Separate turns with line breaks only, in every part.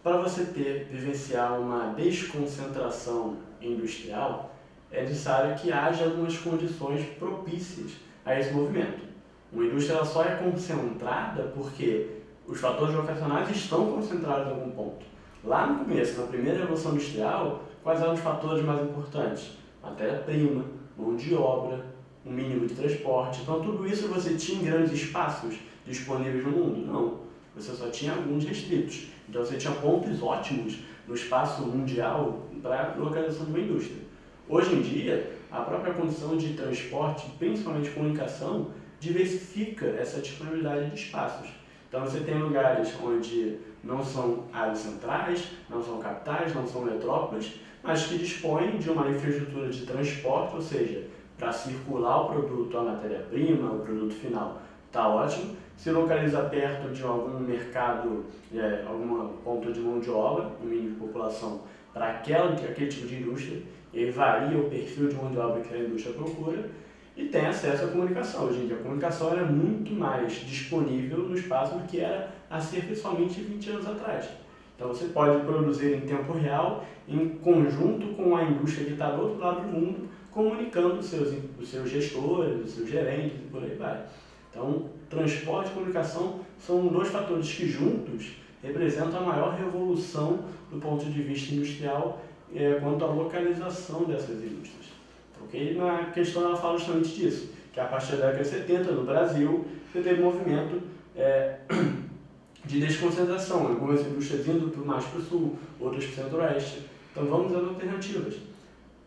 Para você vivenciar uma desconcentração industrial, é necessário que haja algumas condições propícias a esse movimento. Uma indústria ela só é concentrada porque os fatores locacionais estão concentrados em algum ponto. Lá no começo, na primeira revolução industrial, quais eram os fatores mais importantes? Matéria-prima, mão de obra, um mínimo de transporte. Então tudo isso você tinha em grandes espaços disponíveis no mundo? Não. Você só tinha alguns restritos. Então você tinha pontos ótimos no espaço mundial para a localização de uma indústria. Hoje em dia, a própria condição de transporte, principalmente comunicação, diversifica essa disponibilidade de espaços. Então você tem lugares onde não são áreas centrais, não são capitais, não são metrópoles, mas que dispõem de uma infraestrutura de transporte, ou seja, para circular o produto, a matéria-prima, o produto final, está ótimo. Se localiza perto de algum mercado, algum ponto de mão de obra, um mínimo de população, para aquele tipo de indústria, e aí varia o perfil de mão de obra que a indústria procura, e tem acesso à comunicação. Hoje em dia a comunicação é muito mais disponível no espaço do que era há cerca de somente 20 anos atrás. Então você pode produzir em tempo real, em conjunto com a indústria que está do outro lado do mundo, comunicando os seus gestores, os seus gerentes e por aí vai. Então, transporte e comunicação são dois fatores que juntos representam a maior revolução do ponto de vista industrial quanto à localização dessas indústrias. Okay? Na questão ela fala justamente disso, que a partir da década de 70 no Brasil você teve um movimento de desconcentração, algumas indústrias indo mais para o sul, outras para o centro-oeste. Então vamos às alternativas.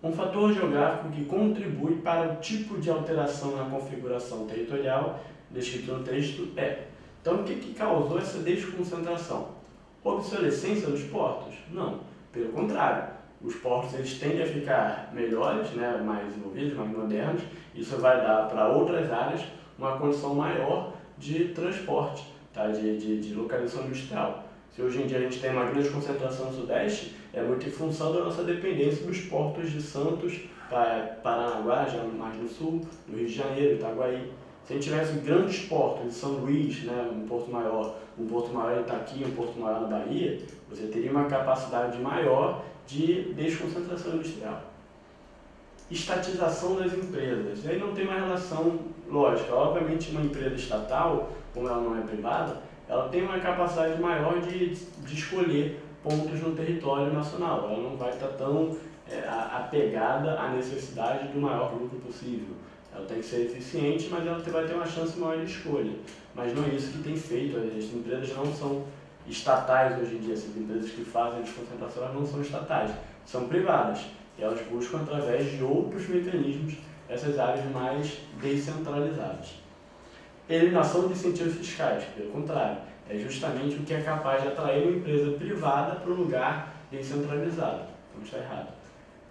Um fator geográfico que contribui para o tipo de alteração na configuração territorial descrito no texto Então, o que causou essa desconcentração? Obsolescência dos portos? Não, pelo contrário. Os portos eles tendem a ficar melhores, mais desenvolvidos, mais modernos. Isso vai dar para outras áreas uma condição maior de transporte, de localização industrial. Se hoje em dia a gente tem uma grande concentração no Sudeste, é muito em função da nossa dependência dos portos de Santos, Paranaguá, já mais no Sul, no Rio de Janeiro, Itaguaí. Se a gente tivesse grandes portos de São Luís, um porto maior em Itaqui, um porto maior na Bahia, você teria uma capacidade maior de desconcentração industrial. Estatização das empresas. Aí não tem uma relação lógica. Obviamente, uma empresa estatal, como ela não é privada, ela tem uma capacidade maior de escolher pontos no território nacional. Ela não vai estar tão apegada à necessidade do maior lucro possível. Ela tem que ser eficiente, mas ela vai ter uma chance maior de escolha. Mas não é isso que tem feito. As empresas não são estatais hoje em dia. Essas empresas que fazem a desconcentração elas não são estatais, são privadas. E elas buscam, através de outros mecanismos, essas áreas mais descentralizadas. Eliminação de incentivos fiscais, pelo contrário, é justamente o que é capaz de atrair uma empresa privada para um lugar descentralizado. Então está errado.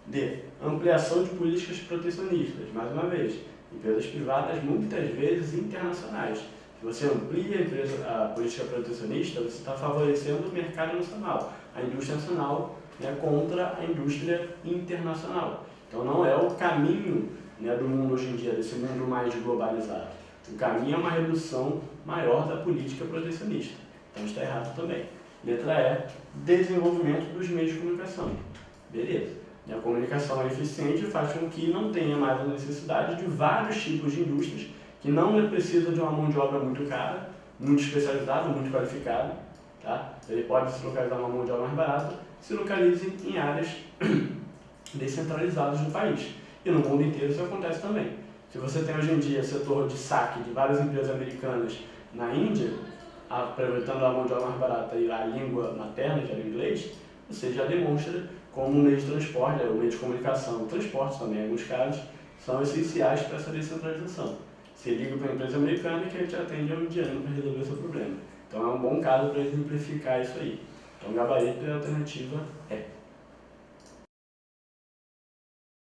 D. Ampliação de políticas protecionistas, mais uma vez, empresas privadas muitas vezes internacionais. Se você amplia a política protecionista, você está favorecendo o mercado nacional, a indústria nacional contra a indústria internacional. Então não é o caminho do mundo hoje em dia, desse mundo mais globalizado. O caminho é uma redução maior da política protecionista. Então está errado também. Letra E. Desenvolvimento dos meios de comunicação. Beleza. A comunicação é eficiente e faz com que não tenha mais a necessidade de vários tipos de indústrias que não precisam de uma mão de obra muito cara, muito especializada, muito qualificada. Ele pode se localizar uma mão de obra mais barata, se localize em áreas descentralizadas do país. E no mundo inteiro isso acontece também. Se você tem hoje em dia setor de saque de várias empresas americanas na Índia, aproveitando a mão de obra mais barata e a língua materna, que era o inglês, você já demonstra como meio de transporte, o meio de comunicação, o transporte também, em alguns casos, são essenciais para essa descentralização. Você liga para uma empresa americana que a gente atende há um indiano para resolver o seu problema. Então é um bom caso para exemplificar isso aí. Então o gabarito é a alternativa E.